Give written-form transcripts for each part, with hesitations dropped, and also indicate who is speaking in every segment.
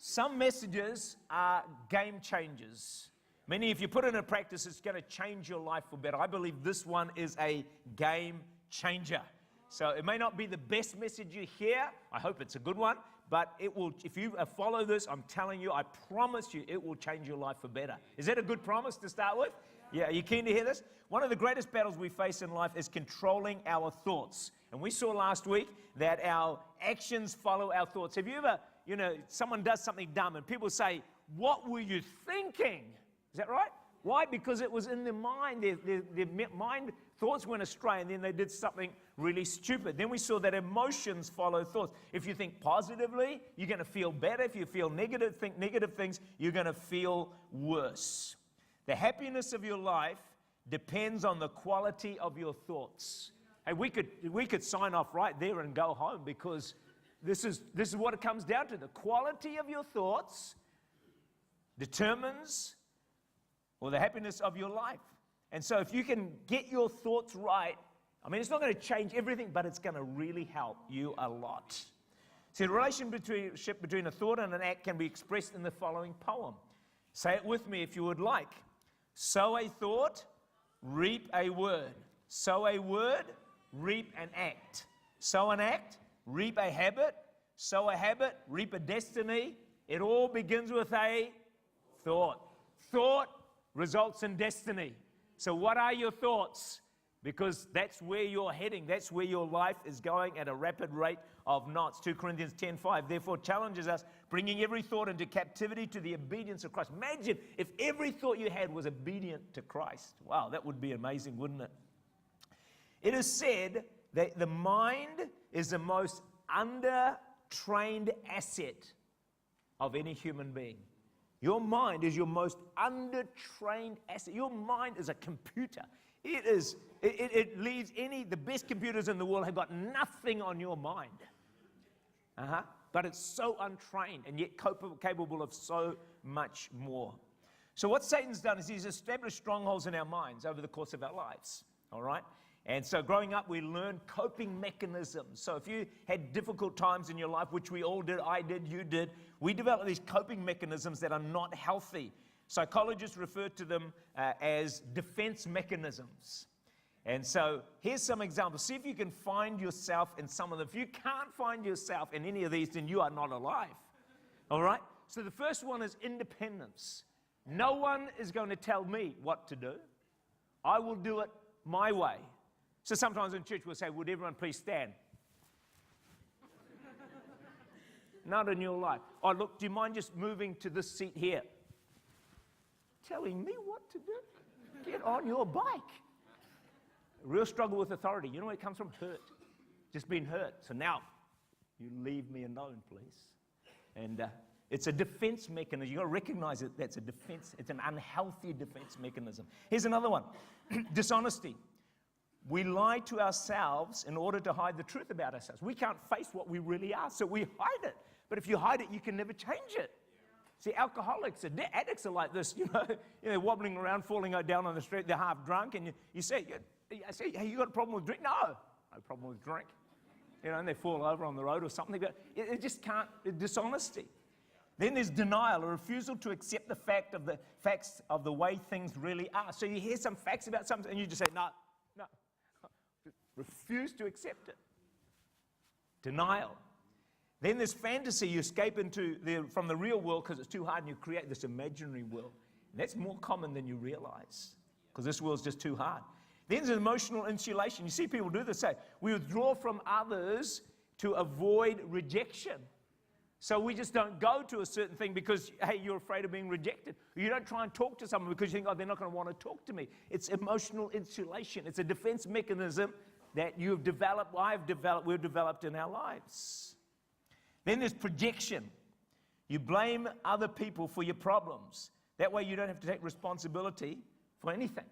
Speaker 1: Some messages are game changers. Meaning if you put it into practice, it's going to change your life for better. I believe this one is a game changer. So it may not be the best message you hear. I hope it's a good one. But it will, if you follow this, I'm telling you, I promise you, it will change your life for better. Is that a good promise to start with? Yeah, are you keen to hear this? One of the greatest battles we face in life is controlling our thoughts. And we saw last week that our actions follow our thoughts. Have you ever, someone does something dumb and people say, "What were you thinking?" Is that right? Why? Because it was in their mind. Their mind thoughts went astray and then they did something really stupid. Then we saw that emotions follow thoughts. If you think positively, you're going to feel better. If you feel negative, think negative things, you're going to feel worse. The happiness of your life depends on the quality of your thoughts. Hey, we could sign off right there and go home, because this is what it comes down to. The quality of your thoughts determines the happiness of your life. And so if you can get your thoughts right, it's not going to change everything, but it's going to really help you a lot. See, the relationship between a thought and an act can be expressed in the following poem. Say it with me if you would like. Sow a thought, reap a word. Sow a word, reap an act. Sow an act, reap a habit. Sow a habit, reap a destiny. It all begins with a thought. Thought results in destiny. So what are your thoughts? Because that's where you're heading. That's where your life is going at a rapid rate of knots. 2 Corinthians 10:5 therefore challenges us, bringing every thought into captivity to the obedience of Christ. Imagine if every thought you had was obedient to Christ. Wow, that would be amazing, wouldn't it? It is said that the mind is the most under-trained asset of any human being. Your mind is your most under-trained asset. Your mind is a computer. It leaves the best computers in the world have got nothing on your mind. But it's so untrained and yet capable of so much more. So what Satan's done is he's established strongholds in our minds over the course of our lives. All right? And so growing up, we learned coping mechanisms. So if you had difficult times in your life, which we all did, I did, you did, we developed these coping mechanisms that are not healthy. Psychologists refer to them as defense mechanisms. And so here's some examples. See if you can find yourself in some of them. If you can't find yourself in any of these, then you are not alive. All right? So the first one is independence. No one is going to tell me what to do. I will do it my way. So sometimes in church we'll say, "Would everyone please stand?" Not in your life. "Oh, look, do you mind just moving to this seat here?" Telling me what to do? Get on your bike. Real struggle with authority. You know where it comes from? Hurt. Just been hurt. So now, you leave me alone, please. And it's a defense mechanism. You've got to recognize it. That's a defense. It's an unhealthy defense mechanism. Here's another one. Dishonesty. We lie to ourselves in order to hide the truth about ourselves. We can't face what we really are, so we hide it. But if you hide it, you can never change it. See, alcoholics, addicts are like this, they're wobbling around, falling down on the street, they're half drunk, and you say, "Hey, you got a problem with drink?" No problem with drink. And they fall over on the road or something. But it just can't, dishonesty. Then there's denial, a refusal to accept the facts of the way things really are. So you hear some facts about something, and you just say, no. Refuse to accept it. Denial. Then there's fantasy. You escape from the real world because it's too hard, and you create this imaginary world. And that's more common than you realize, because this world's just too hard. Then there's emotional insulation. You see people do this. Say, we withdraw from others to avoid rejection. So we just don't go to a certain thing because, hey, you're afraid of being rejected. You don't try and talk to someone because you think, "Oh, they're not going to want to talk to me." It's emotional insulation. It's a defense mechanism that you've developed, we've developed in our lives. Then there's projection. You blame other people for your problems. That way you don't have to take responsibility for anything.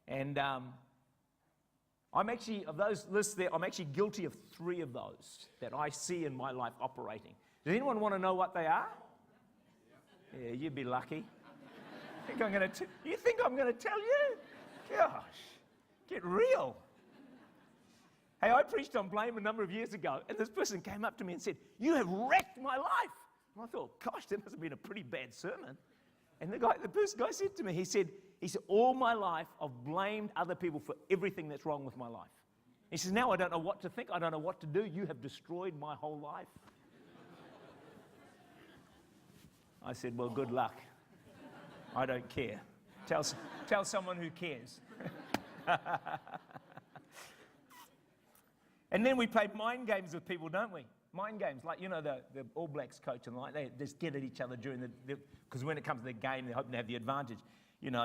Speaker 1: And I'm actually, of those lists there, I'm actually guilty of 3 of those that I see in my life operating. Does anyone want to know what they are? Yeah, you'd be lucky. You think I'm going to tell you? Gosh, get real. Hey, I preached on blame a number of years ago, and this person came up to me and said, "You have wrecked my life." And I thought, gosh, that must have been a pretty bad sermon. And the first guy said to me, he said, all my life I've blamed other people for everything that's wrong with my life. He says, now I don't know what to think. I don't know what to do. You have destroyed my whole life. I said, well, good luck. I don't care. Tell someone who cares. And then we play mind games with people, don't we? Mind games, like, the All Blacks coach and like, they just get at each other during because when it comes to the game, they're hoping to have the advantage.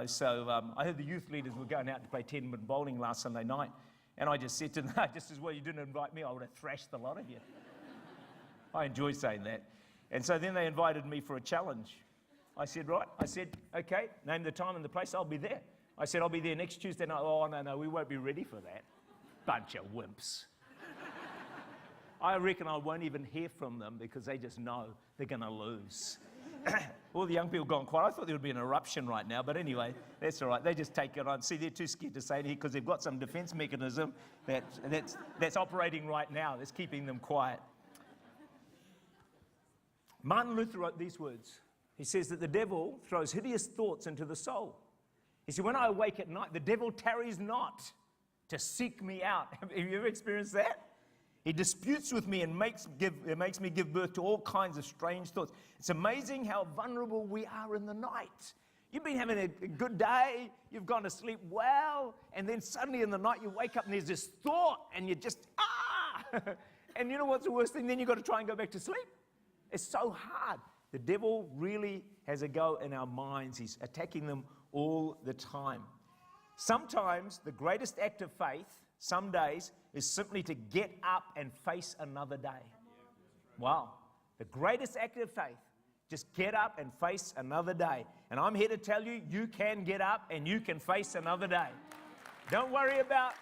Speaker 1: So I heard the youth leaders were going out to play 10-minute bowling last Sunday night. And I just said to them, just as well you didn't invite me, I would have thrashed the lot of you. I enjoy saying that. And so then they invited me for a challenge. I said, right. I said, okay, name the time and the place, I'll be there. I said, I'll be there next Tuesday night. Oh, no, we won't be ready for that. Bunch of wimps. I reckon I won't even hear from them because they just know they're going to lose. All the young people gone quiet. I thought there would be an eruption right now, but anyway, that's all right. They just take it on. See, they're too scared to say anything because they've got some defense mechanism that's operating right now that's keeping them quiet. Martin Luther wrote these words. He says that the devil throws hideous thoughts into the soul. He said, when I awake at night, the devil tarries not to seek me out. Have you ever experienced that? He disputes with me and makes me give birth to all kinds of strange thoughts. It's amazing how vulnerable we are in the night. You've been having a good day, you've gone to sleep well, and then suddenly in the night you wake up and there's this thought and you just, And you know what's the worst thing? Then you've got to try and go back to sleep. It's so hard. The devil really has a go in our minds. He's attacking them all the time. Sometimes the greatest act of faith, some days, is simply to get up and face another day. Wow. The greatest act of faith, just get up and face another day. And I'm here to tell you, you can get up and you can face another day. Don't worry about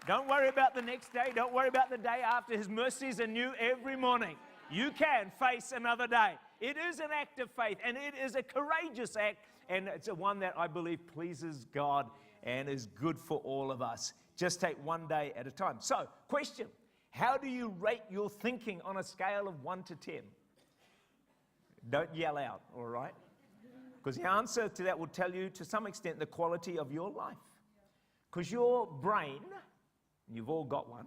Speaker 1: the next day. Don't worry about the day after. His mercies are new every morning. You can face another day. It is an act of faith, and it is a courageous act, and it's one that I believe pleases God and is good for all of us. Just take one day at a time. So, question, how do you rate your thinking on a scale of 1 to 10? Don't yell out, all right? Because the answer to that will tell you, to some extent, the quality of your life. Because your brain, and you've all got one,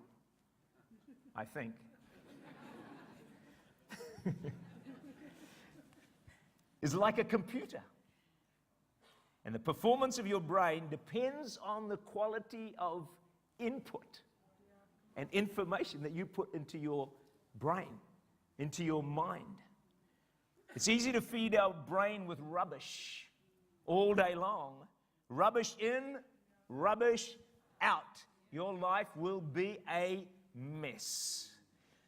Speaker 1: I think, is like a computer. And the performance of your brain depends on the quality of input and information that you put into your brain, into your mind. It's easy to feed our brain with rubbish all day long. Rubbish in, rubbish out. Your life will be a mess.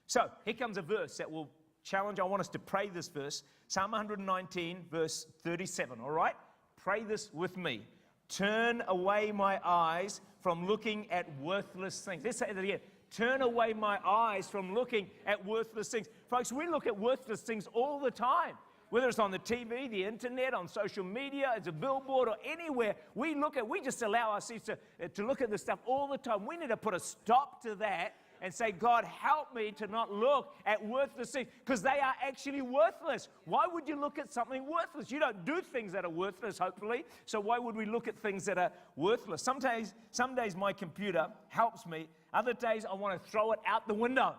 Speaker 1: So, here comes a verse that will challenge. I want us to pray this verse. Psalm 119, verse 37, all right? Pray this with me. Turn away my eyes from looking at worthless things. Let's say that again. Turn away my eyes from looking at worthless things. Folks, we look at worthless things all the time. Whether it's on the TV, the internet, on social media, it's a billboard or anywhere, we just allow ourselves to look at this stuff all the time. We need to put a stop to that and say, God, help me to not look at worthless things, because they are actually worthless. Why would you look at something worthless? You don't do things that are worthless, hopefully, so why would we look at things that are worthless? Some days my computer helps me. Other days I want to throw it out the window.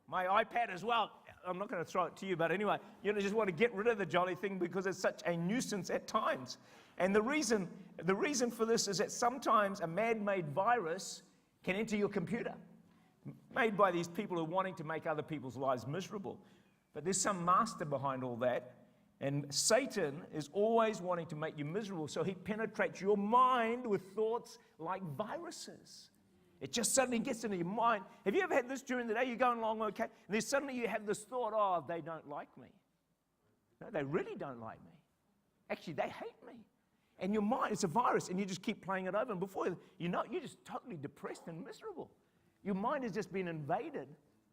Speaker 1: My iPad as well. I'm not going to throw it to you, but anyway, you just want to get rid of the jolly thing because it's such a nuisance at times. And the reason for this is that sometimes a man-made virus can enter your computer, made by these people who are wanting to make other people's lives miserable. But there's some master behind all that, and Satan is always wanting to make you miserable, so he penetrates your mind with thoughts like viruses. It just suddenly gets into your mind. Have you ever had this during the day? You're going along okay, and then suddenly you have this thought, oh, they don't like me. No, they really don't like me. Actually, they hate me. And your mind, it's a virus, and you just keep playing it over, and before you know it, you're just totally depressed and miserable. Your mind has just been invaded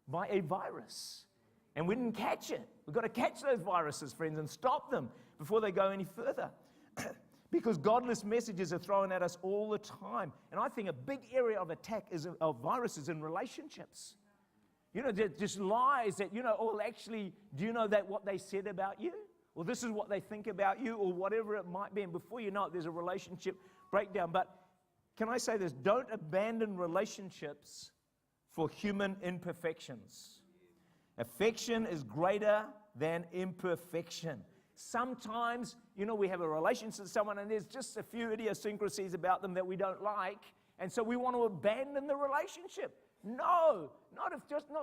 Speaker 1: by a virus. And we didn't catch it. We've got to catch those viruses, friends, and stop them before they go any further. Because godless messages are thrown at us all the time. And I think a big area of attack of viruses in relationships. Just lies that, or actually, do you know that what they said about you? Or this is what they think about you, or whatever it might be. And before you know it, there's a relationship breakdown. But can I say this? Don't abandon relationships for human imperfections. Affection is greater than imperfection. Sometimes, we have a relationship with someone and there's just a few idiosyncrasies about them that we don't like, and so we want to abandon the relationship. No, not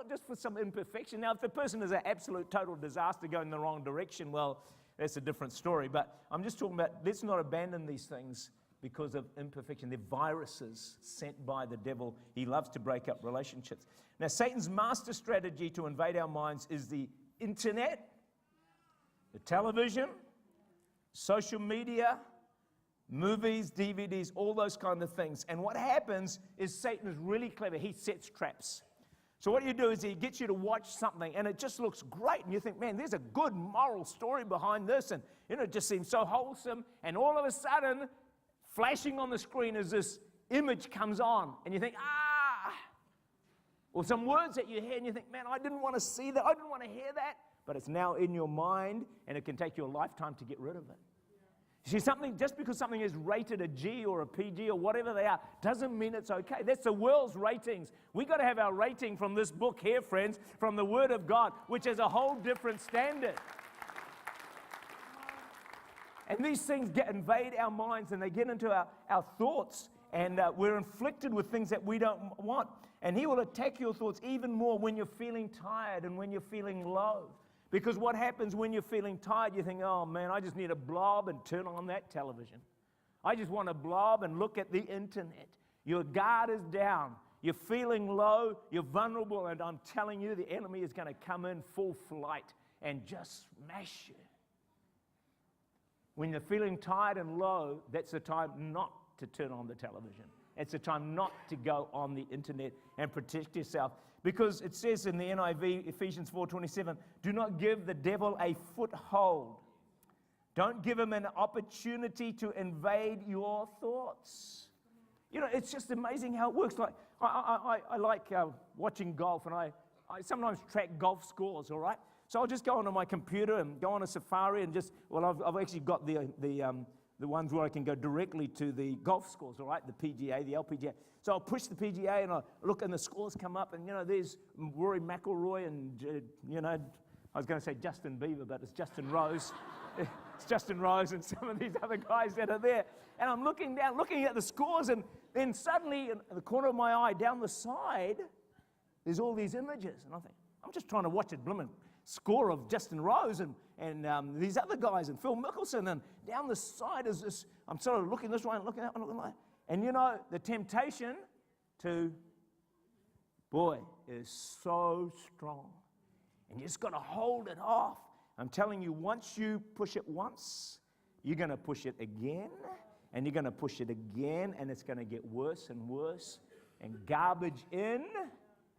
Speaker 1: just for some imperfection. Now, if the person is an absolute total disaster going the wrong direction, well, that's a different story. But I'm just talking about, let's not abandon these things because of imperfection. They're viruses sent by the devil. He loves to break up relationships. Now, Satan's master strategy to invade our minds is the internet, the television, social media, movies, DVDs, all those kind of things. And what happens is Satan is really clever. He sets traps. So what you do is he gets you to watch something and it just looks great. And you think, man, there's a good moral story behind this. And it just seems so wholesome. And all of a sudden, flashing on the screen as this image comes on. And you think, or some words that you hear and you think, man, I didn't want to see that. I didn't want to hear that. But it's now in your mind and it can take you a lifetime to get rid of it. You see, just because something is rated a G or a PG or whatever they are, doesn't mean it's okay. That's the world's ratings. We've got to have our rating from this book here, friends, from the Word of God, which is a whole different standard. And these things invade our minds and they get into our thoughts, and we're inflicted with things that we don't want. And he will attack your thoughts even more when you're feeling tired and when you're feeling low. Because what happens when you're feeling tired, you think, oh man, I just need a blob and turn on that television. I just want a blob and look at the internet. Your guard is down. You're feeling low. You're vulnerable. And I'm telling you, the enemy is going to come in full flight and just smash you. When you're feeling tired and low, that's the time not to turn on the television. It's the time not to go on the internet and protect yourself. Because it says in the NIV, Ephesians 4:27, do not give the devil a foothold. Don't give him an opportunity to invade your thoughts. It's just amazing how it works. Like I like watching golf, and I sometimes track golf scores, all right? So I'll just go onto my computer and go on a Safari and I've actually got the ones where I can go directly to the golf scores, all right? The PGA, the LPGA. So I'll push the PGA and I look and the scores come up, and there's Rory McIlroy and I was going to say Justin Bieber, but it's Justin Rose. It's Justin Rose and some of these other guys that are there. And I'm looking down, looking at the scores, and then suddenly in the corner of my eye, down the side, there's all these images. And I think, I'm just trying to watch a blooming score of Justin Rose and these other guys and Phil Mickelson, and down the side is this, I'm sort of looking this way and looking that one, looking like, and the temptation to, boy, is so strong. And you just got to hold it off. I'm telling you, once you push it once, you're going to push it again, and you're going to push it again, and it's going to get worse and worse, and garbage in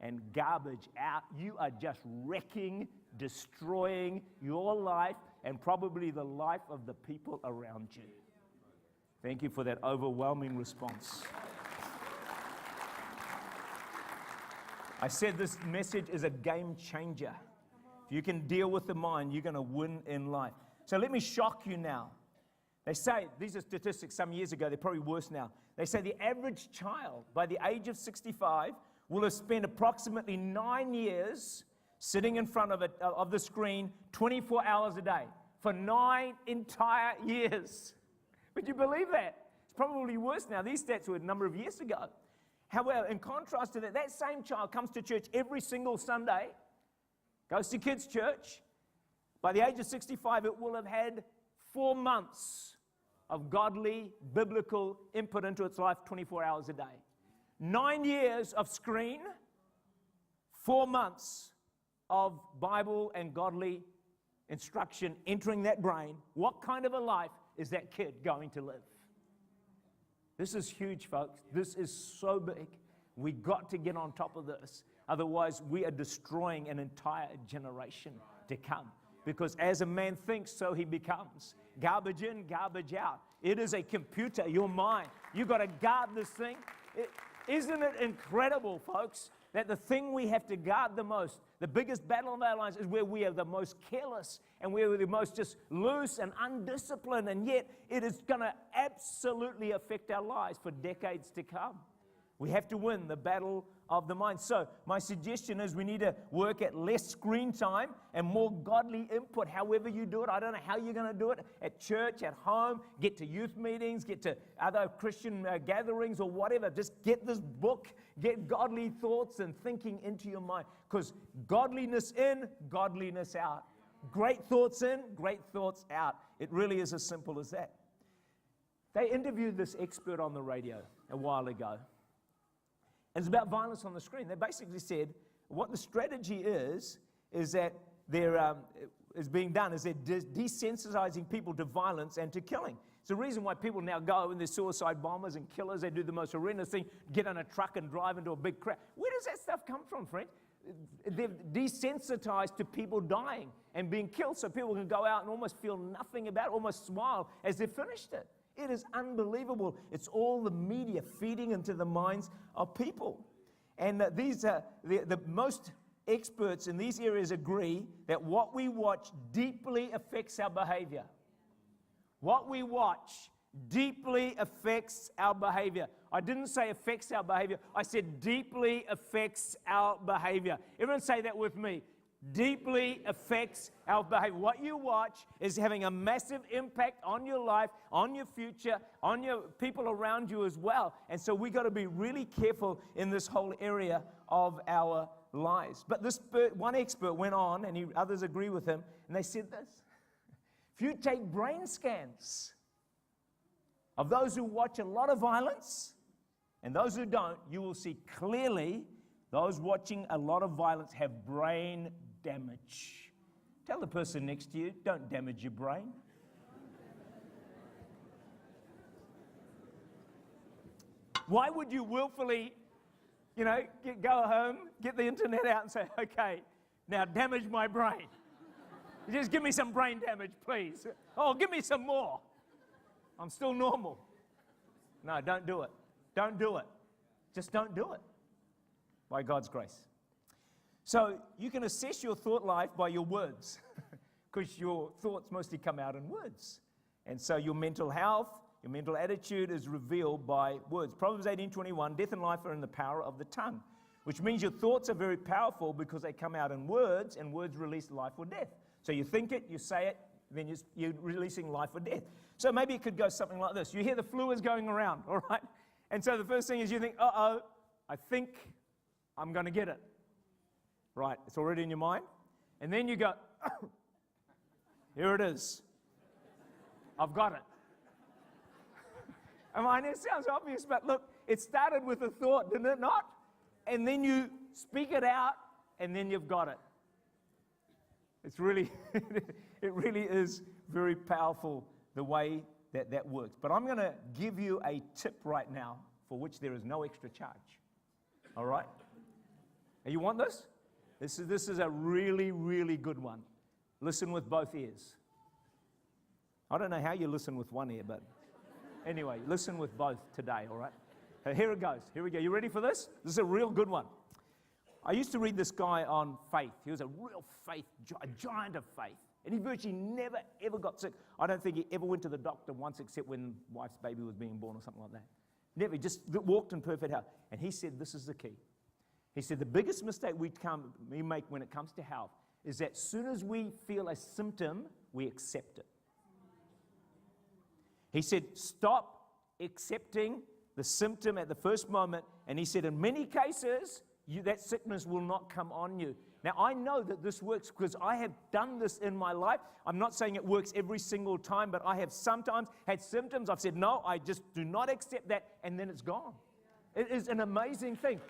Speaker 1: and garbage out. You are just wrecking, destroying your life and probably the life of the people around you. Thank you for that overwhelming response. I said this message is a game changer. If you can deal with the mind, you're going to win in life. So let me shock you now. They say, these are statistics some years ago, they're probably worse now. They say the average child by the age of 65 will have spent approximately 9 years sitting in front of the screen 24 hours a day for 9 entire years. Would you believe that? It's probably worse now. These stats were a number of years ago. However, in contrast to that, that same child comes to church every single Sunday, goes to kids' church. By the age of 65, it will have had 4 months of godly, biblical input into its life 24 hours a day. 9 years of screen, 4 months of Bible and godly instruction entering that brain. What kind of a life is that kid going to live? This is huge, folks. This is so big. We got to get on top of this. Otherwise, we are destroying an entire generation to come. Because as a man thinks, so he becomes. Garbage in, garbage out. It is a computer, your mind. You've got to guard this thing. Isn't it incredible, folks, that the thing we have to guard the most, the biggest battle of our lives, is where we are the most careless and where we're the most just loose and undisciplined, and yet it is going to absolutely affect our lives for decades to come. We have to win the battle of the mind. So my suggestion is we need to work at less screen time and more godly input, however you do it. I don't know how you're going to do it, at church, at home, get to youth meetings, get to other Christian gatherings or whatever. Just get this book, get godly thoughts and thinking into your mind, because godliness in, godliness out. Great thoughts in, great thoughts out. It really is as simple as that. They interviewed this expert on the radio a while ago. It's about violence on the screen. They basically said what the strategy is that there is being done is they're desensitizing people to violence and to killing. It's the reason why people now go and they're suicide bombers and killers. They do the most horrendous thing, get on a truck and drive into a big crowd. Where does that stuff come from, friend? They've desensitized to people dying and being killed, so people can go out and almost feel nothing about it, almost smile as they've finished it. It is unbelievable. It's all the media feeding into the minds of people. And the most experts in these areas agree that what we watch deeply affects our behavior. What we watch deeply affects our behavior. I didn't say affects our behavior. I said deeply affects our behavior. Everyone say that with me. Deeply affects our behavior. What you watch is having a massive impact on your life, on your future, on your people around you as well. And so we got to be really careful in this whole area of our lives. But this one expert went on, and others agree with him, and they said this: if you take brain scans of those who watch a lot of violence and those who don't, you will see clearly those watching a lot of violence have brain damage. Tell the person next to you, don't damage your brain. Why would you willfully, go home, get the internet out and say, okay, now damage my brain. Just give me some brain damage, please. Oh, give me some more. I'm still normal. No, don't do it. Don't do it. Just don't do it. By God's grace. So you can assess your thought life by your words, because your thoughts mostly come out in words. And so your mental health, your mental attitude is revealed by words. Proverbs 18:21, death and life are in the power of the tongue, which means your thoughts are very powerful because they come out in words, and words release life or death. So you think it, you say it, then you're releasing life or death. So maybe it could go something like this. You hear the flu is going around, all right? And so the first thing is you think, uh-oh, I think I'm going to get it. Right, it's already in your mind. And then you go, here it is. I've got it. I mean, it sounds obvious, but look, it started with a thought, didn't it not? And then you speak it out, and then you've got it. It's really, it really is very powerful the way that works. But I'm going to give you a tip right now for which there is no extra charge. All right? And you want this? This is a really, really good one. Listen with both ears. I don't know how you listen with one ear, but anyway, listen with both today, all right? Here it goes. Here we go. You ready for this? This is a real good one. I used to read this guy on faith. He was a real faith, a giant of faith. And he virtually never, ever got sick. I don't think he ever went to the doctor once except when wife's baby was being born or something like that. Never, he just walked in perfect health. And he said, this is the key. He said, the biggest mistake we make when it comes to health is that as soon as we feel a symptom, we accept it. He said, stop accepting the symptom at the first moment. And he said, in many cases, that sickness will not come on you. Now, I know that this works because I have done this in my life. I'm not saying it works every single time, but I have sometimes had symptoms. I've said, no, I just do not accept that, and then it's gone. It is an amazing thing.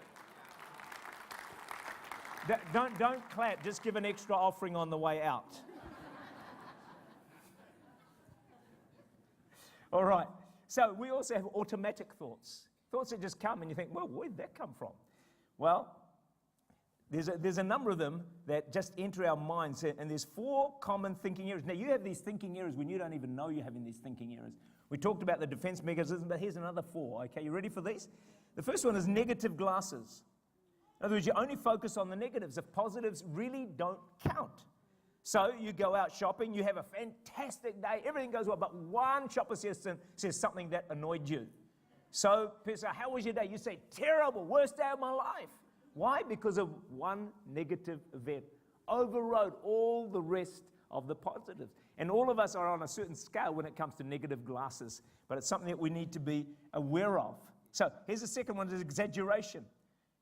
Speaker 1: Don't clap, just give an extra offering on the way out. All right, so we also have automatic thoughts. Thoughts that just come and you think, well, where did that come from? Well, there's a number of them that just enter our minds, and there's 4 common thinking areas. Now, you have these thinking areas when you don't even know you're having these thinking areas. We talked about the defense mechanism, but here's another 4. Okay, you ready for these? The first one is negative glasses. In other words, you only focus on the negatives. The positives really don't count. So you go out shopping, you have a fantastic day, everything goes well, but one shopper says something that annoyed you. So people say, how was your day? You say, terrible, worst day of my life. Why? Because of one negative event. Overrode all the rest of the positives. And all of us are on a certain scale when it comes to negative glasses, but it's something that we need to be aware of. So here's the second one, is exaggeration.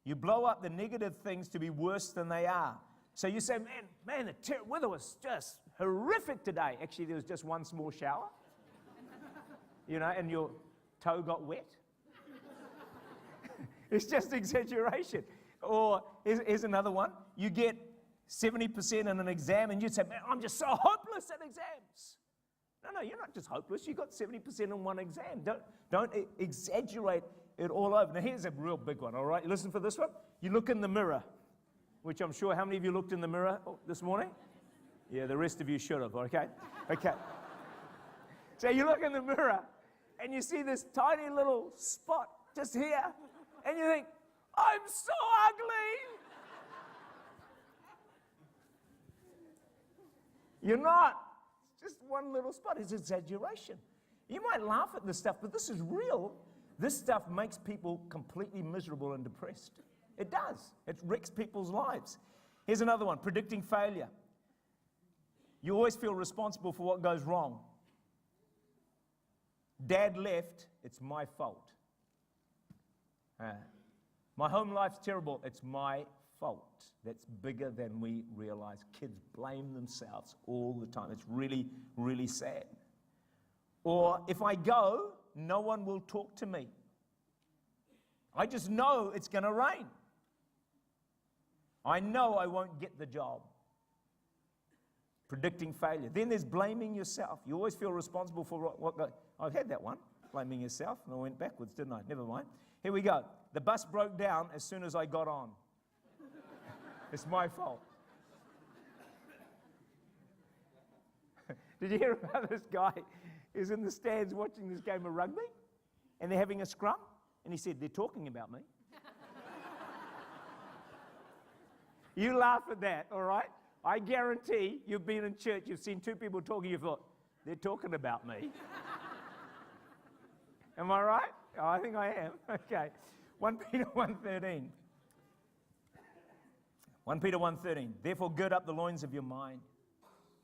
Speaker 1: You blow up the negative things to be worse than they are. So you say, man, the weather was just horrific today. Actually, there was just one small shower, and your toe got wet. It's just exaggeration. Or here's another one. You get 70% in an exam and you say, man, I'm just so hopeless at exams. No, you're not just hopeless. You got 70% in one exam. Don't exaggerate it all over. Now, here's a real big one, all right? You listen for this one. You look in the mirror, which I'm sure, how many of you looked in the mirror this morning? Yeah, the rest of you should have, okay? Okay. So you look in the mirror and you see this tiny little spot just here, and you think, I'm so ugly. You're not. It's just one little spot. It's exaggeration. You might laugh at this stuff, but this is real. This stuff makes people completely miserable and depressed. It does. It wrecks people's lives. Here's another one, predicting failure. You always feel responsible for what goes wrong. Dad left, it's my fault. My home life's terrible, it's my fault. That's bigger than we realize. Kids blame themselves all the time. It's really, really sad. Or if I go, no one will talk to me. I just know it's going to rain. I know I won't get the job. Predicting failure. Then there's blaming yourself. You always feel responsible for what I've had that one, blaming yourself, and I went backwards, didn't I? Never mind. Here we go. The bus broke down as soon as I got on. It's my fault. Did you hear about this guy who's in the stands watching this game of rugby, and they're having a scrum, and he said, they're talking about me. You laugh at that, all right? I guarantee you've been in church, you've seen two people talking, you thought, they're talking about me. Am I right? Oh, I think I am. Okay. 1 Peter 1:13. 1 Peter 1:13. Therefore, gird up the loins of your mind.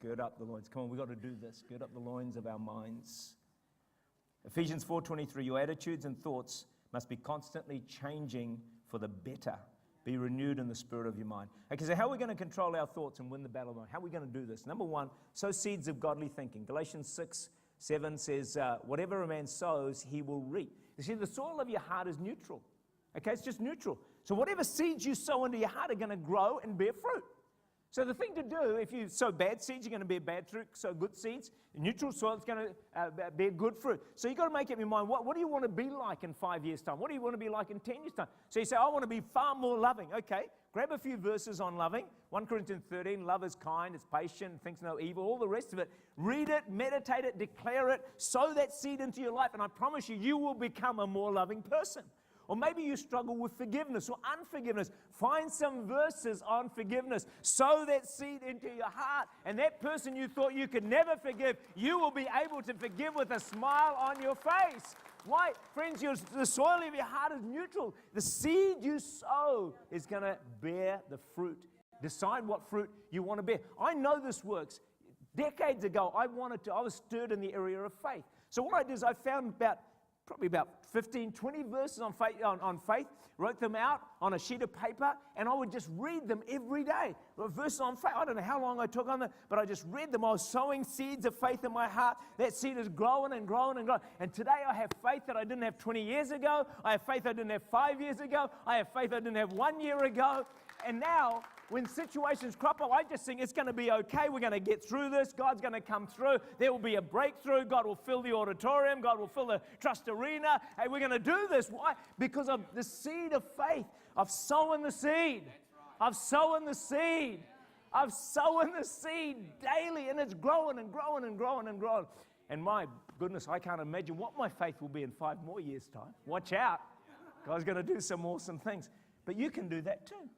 Speaker 1: Gird up the loins. Come on, we've got to do this. Gird up the loins of our minds. Ephesians 4:23. Your attitudes and thoughts must be constantly changing for the better. Be renewed in the spirit of your mind. Okay, so how are we going to control our thoughts and win the battle of mind? How are we going to do this? Number one, sow seeds of godly thinking. Galatians 6:7 says, whatever a man sows, he will reap. You see, the soil of your heart is neutral. Okay, it's just neutral. So whatever seeds you sow into your heart are going to grow and bear fruit. So the thing to do, if you sow bad seeds, you're going to bear bad fruit. Sow good seeds, neutral soil, it's going to bear good fruit. So you've got to make up your mind, what do you want to be like in 5 years' time? What do you want to be like in 10 years' time? So you say, I want to be far more loving. Okay, grab a few verses on loving. 1 Corinthians 13, love is kind, it's patient, thinks no evil, all the rest of it. Read it, meditate it, declare it, sow that seed into your life, and I promise you, you will become a more loving person. Or maybe you struggle with forgiveness or unforgiveness. Find some verses on forgiveness. Sow that seed into your heart. And that person you thought you could never forgive, you will be able to forgive with a smile on your face. Why? Friends, the soil of your heart is neutral. The seed you sow is going to bear the fruit. Decide what fruit you want to bear. I know this works. Decades ago, I was stirred in the area of faith. So what I did is I found probably about 15, 20 verses on faith, wrote them out on a sheet of paper, and I would just read them every day. Verses on faith, I don't know how long I took on them, but I just read them. I was sowing seeds of faith in my heart. That seed is growing and growing and growing. And today I have faith that I didn't have 20 years ago. I have faith I didn't have 5 years ago. I have faith I didn't have 1 year ago. And now, when situations crop up, I just think it's going to be okay. We're going to get through this. God's going to come through. There will be a breakthrough. God will fill the auditorium. God will fill the trust arena. Hey, we're going to do this. Why? Because of the seed of faith, of sowing the seed. Of sowing the seed. Of sowing the seed daily. And it's growing and growing and growing and growing. And my goodness, I can't imagine what my faith will be in 5 more years' time. Watch out. God's going to do some awesome things. But you can do that too.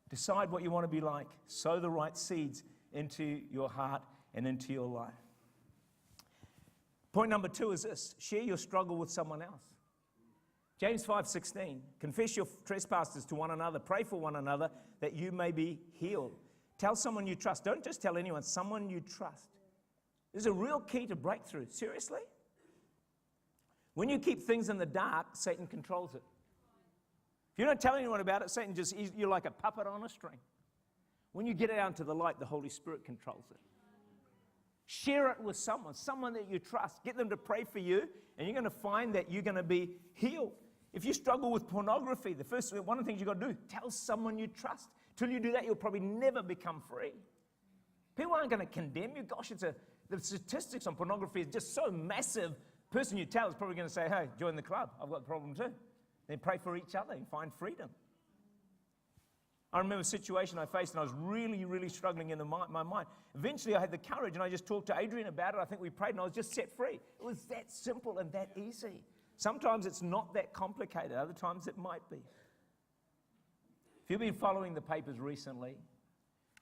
Speaker 1: Decide what you want to be like. Sow the right seeds into your heart and into your life. Point number 2 is this. Share your struggle with someone else. James 5:16, confess your trespasses to one another, pray for one another that you may be healed. Tell someone you trust. Don't just tell anyone, someone you trust. This is a real key to breakthrough. Seriously? When you keep things in the dark, Satan controls it. If you don't tell anyone about it, Satan you're like a puppet on a string. When you get it out into the light, the Holy Spirit controls it. Share it with someone that you trust. Get them to pray for you, and you're going to find that you're going to be healed. If you struggle with pornography, one of the things you've got to do, tell someone you trust. Till you do that, you'll probably never become free. People aren't going to condemn you. Gosh, the statistics on pornography is just so massive. The person you tell is probably going to say, hey, join the club. I've got a problem too. Then pray for each other and find freedom. I remember a situation I faced, and I was really, really struggling in my mind. Eventually, I had the courage, and I just talked to Adrian about it. I think we prayed, and I was just set free. It was that simple and that easy. Sometimes it's not that complicated. Other times it might be. If you've been following the papers recently,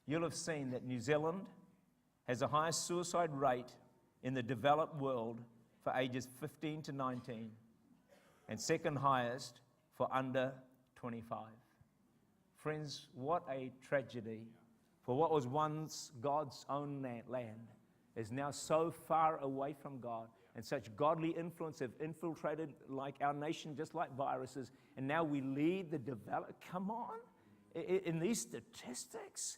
Speaker 1: you'll have seen that New Zealand has the highest suicide rate in the developed world for ages 15 to 19, and second highest for under 25. Friends, what a tragedy for what was once God's own land is now so far away from God, and such godly influence have infiltrated like our nation, just like viruses, and now we lead the development. Come on, in these statistics.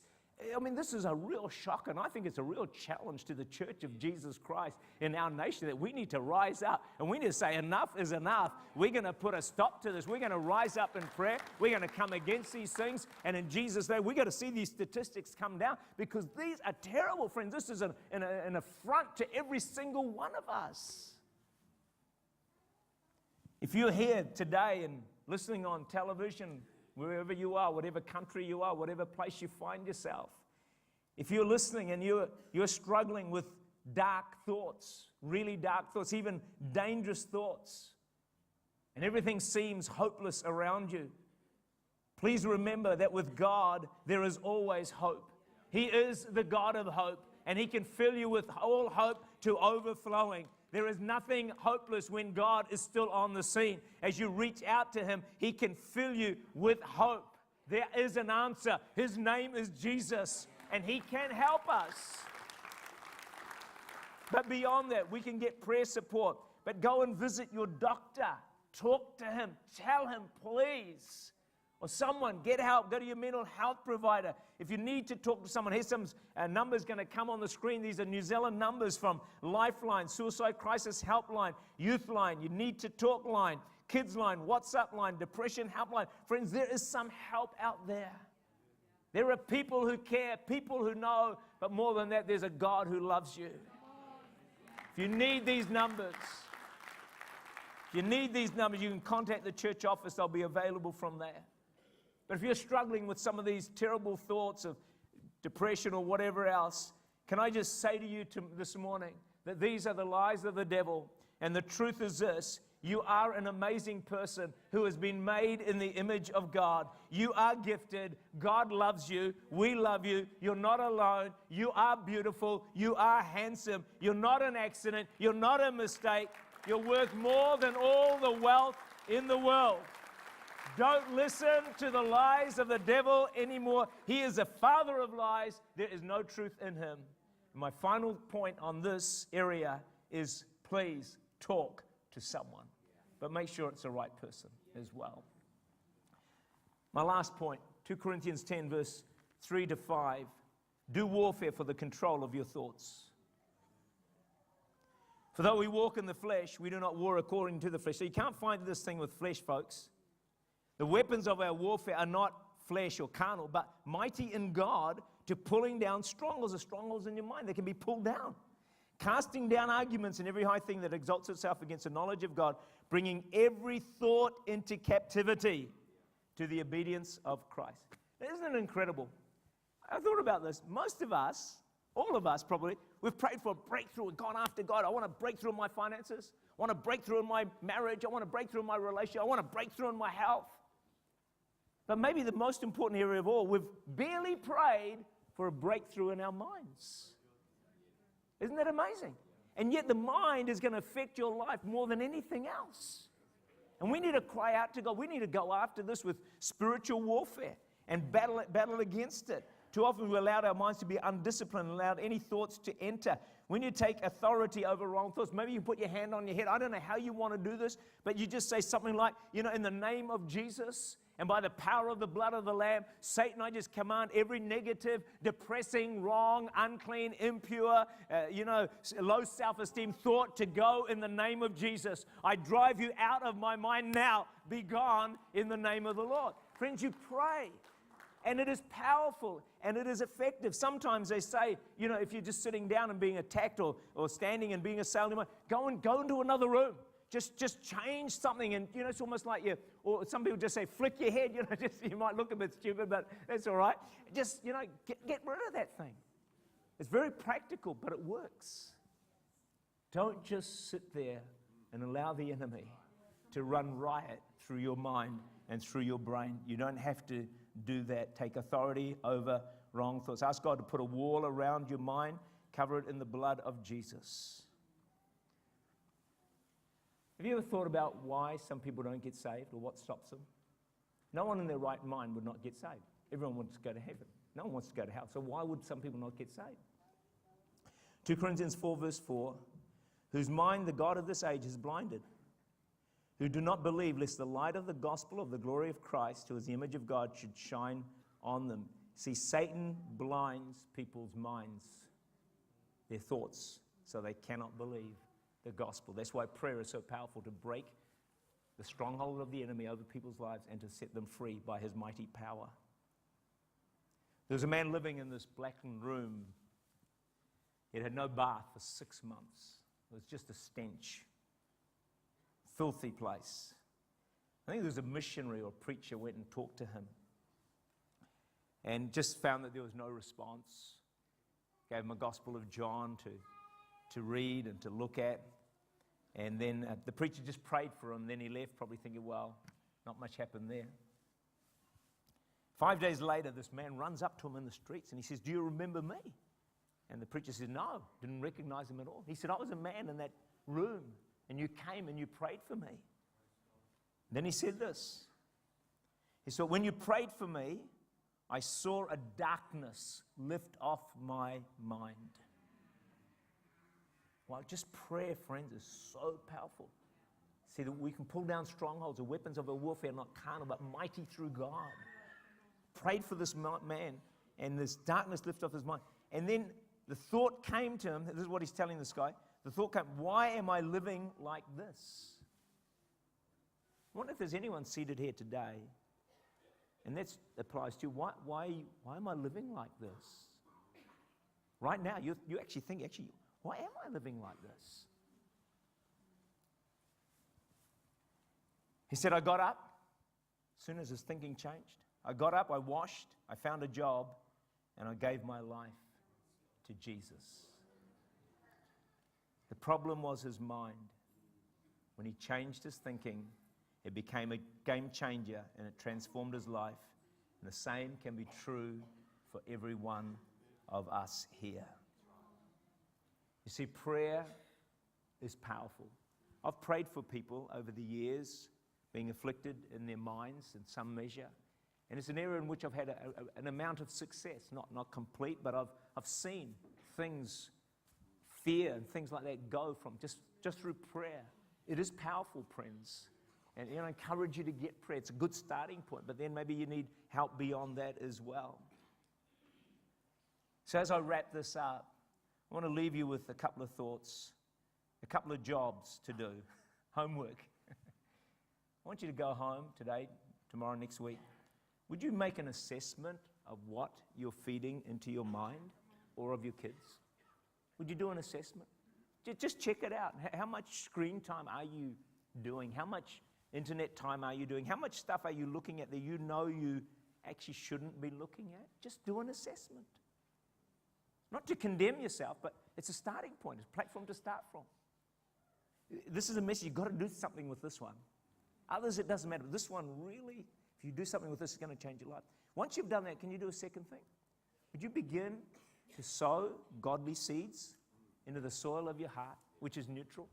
Speaker 1: I mean, this is a real shock, and I think it's a real challenge to the Church of Jesus Christ in our nation that we need to rise up, and we need to say enough is enough. We're going to put a stop to this. We're going to rise up in prayer. We're going to come against these things, and in Jesus' name, we've got to see these statistics come down, because these are terrible, friends. This is an affront to every single one of us. If you're here today and listening on television, wherever you are, whatever country you are, whatever place you find yourself, if you're listening and you're struggling with dark thoughts, really dark thoughts, even dangerous thoughts, and everything seems hopeless around you, please remember that with God, there is always hope. He is the God of hope, and He can fill you with all hope to overflowing. There is nothing hopeless when God is still on the scene. As you reach out to Him, He can fill you with hope. There is an answer. His name is Jesus, and He can help us. But beyond that, we can get prayer support. But go and visit your doctor. Talk to him. Tell him, please. Or someone, get help. Go to your mental health provider. If you need to talk to someone, here's some numbers going to come on the screen. These are New Zealand numbers from Lifeline, Suicide Crisis Helpline, Youth Line, You Need to Talk Line, Kids Line, WhatsApp Line, Depression Helpline. Friends, there is some help out there. There are people who care, people who know, but more than that, there's a God who loves you. If you need these numbers, you can contact the church office. They'll be available from there. But if you're struggling with some of these terrible thoughts of depression or whatever else, can I just say to you this morning that these are the lies of the devil, and the truth is this: you are an amazing person who has been made in the image of God. You are gifted. God loves you. We love you. You're not alone. You are beautiful. You are handsome. You're not an accident. You're not a mistake. You're worth more than all the wealth in the world. Don't listen to the lies of the devil anymore. He is a father of lies. There is no truth in him. My final point on this area is, please talk to someone. But make sure it's the right person as well. My last point, 2 Corinthians 10, verse 3 to 5. Do warfare for the control of your thoughts. For though we walk in the flesh, we do not war according to the flesh. So you can't find this thing with flesh, folks. The weapons of our warfare are not flesh or carnal, but mighty in God to pulling down strongholds. The strongholds in your mind, they can be pulled down. Casting down arguments and every high thing that exalts itself against the knowledge of God, bringing every thought into captivity to the obedience of Christ. Isn't it incredible? I thought about this. Most of us, all of us probably, we've prayed for a breakthrough and gone after God. I want a breakthrough in my finances. I want a breakthrough in my marriage. I want a breakthrough in my relationship. I want a breakthrough in my health. But maybe the most important area of all, we've barely prayed for a breakthrough in our minds. Isn't that amazing? And yet the mind is going to affect your life more than anything else. And we need to cry out to God. We need to go after this with spiritual warfare and battle against it. Too often we allowed our minds to be undisciplined, allowed any thoughts to enter. We need to take authority over wrong thoughts. Maybe you put your hand on your head. I don't know how you want to do this, but you just say something like, in the name of Jesus and by the power of the blood of the Lamb, Satan, I just command every negative, depressing, wrong, unclean, impure, low self-esteem thought to go in the name of Jesus. I drive you out of my mind now. Be gone in the name of the Lord. Friends, you pray. And it is powerful and it is effective. Sometimes they say, if you're just sitting down and being attacked or standing and being assailed, go into another room. Just change something. And, it's almost like or some people just say, flick your head. You might look a bit stupid, but that's all right. Just, get rid of that thing. It's very practical, but it works. Don't just sit there and allow the enemy to run riot through your mind and through your brain. You don't have to do that. Take authority over wrong thoughts. Ask God to put a wall around your mind. Cover it in the blood of Jesus. Have you ever thought about why some people don't get saved or what stops them? No one in their right mind would not get saved. Everyone wants to go to heaven. No one wants to go to hell. So why would some people not get saved? 2 Corinthians 4 verse 4, whose mind the God of this age has blinded, who do not believe lest the light of the gospel of the glory of Christ, who is the image of God, should shine on them. See, Satan blinds people's minds, their thoughts, so they cannot believe the gospel. That's why prayer is so powerful, to break the stronghold of the enemy over people's lives and to set them free by his mighty power. There was a man living in this blackened room. He had no bath for 6 months. It was just a stench. Filthy place. I think there was a missionary or preacher went and talked to him and just found that there was no response. Gave him a Gospel of John to read and to look at. And then the preacher just prayed for him. Then he left, probably thinking, well, not much happened there. 5 days later, this man runs up to him in the streets and he says, do you remember me? And the preacher says, no, didn't recognize him at all. He said, I was a man in that room and you came and you prayed for me. Then he said this. He said, when you prayed for me, I saw a darkness lift off my mind. Well, just prayer, friends, is so powerful. See, that we can pull down strongholds. The weapons of our warfare are not carnal, but mighty through God. Prayed for this man, and this darkness lifted off his mind. And then the thought came to him. This is what he's telling this guy. The thought came, why am I living like this? I wonder if there's anyone seated here today, and that applies to you. Why am I living like this? Right now, you actually think, why am I living like this? He said, I got up as soon as his thinking changed. I got up, I washed, I found a job, and I gave my life to Jesus. The problem was his mind. When he changed his thinking, it became a game changer and it transformed his life. And the same can be true for every one of us here. You see, prayer is powerful. I've prayed for people over the years being afflicted in their minds in some measure. And it's an area in which I've had an amount of success, not complete, but I've seen things, fear and things like that go from just through prayer. It is powerful, friends. And I encourage you to get prayer. It's a good starting point, but then maybe you need help beyond that as well. So as I wrap this up, I want to leave you with a couple of thoughts, a couple of jobs to do, homework. I want you to go home today, tomorrow, next week. Would you make an assessment of what you're feeding into your mind or of your kids? Would you do an assessment? Just check it out. How much screen time are you doing? How much internet time are you doing? How much stuff are you looking at that you know you actually shouldn't be looking at? Just do an assessment. Not to condemn yourself, but it's a starting point. It's a platform to start from. This is a message. You've got to do something with this one. Others, it doesn't matter. This one really, if If you do something with this, it's going to change your life. Once you've done that, can you do a second thing? Would you begin to sow godly seeds into the soil of your heart, which is neutral?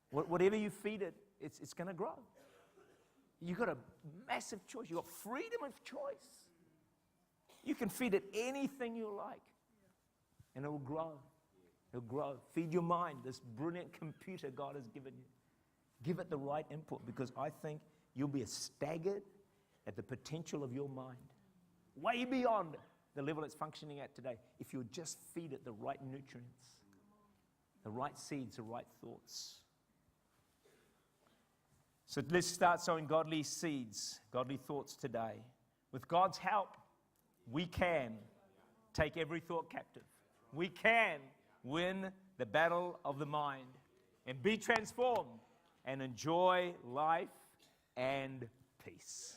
Speaker 1: Whatever you feed it, it's going to grow. You've got a massive choice. You've got freedom of choice. You can feed it anything you like, and it will grow. It'll grow. Feed your mind, this brilliant computer God has given you. Give it the right input, because I think you'll be staggered at the potential of your mind, way beyond the level it's functioning at today, if you'll just feed it the right nutrients, the right seeds, the right thoughts. So let's start sowing godly seeds, godly thoughts today. With God's help, we can take every thought captive. We can win the battle of the mind and be transformed and enjoy life and peace.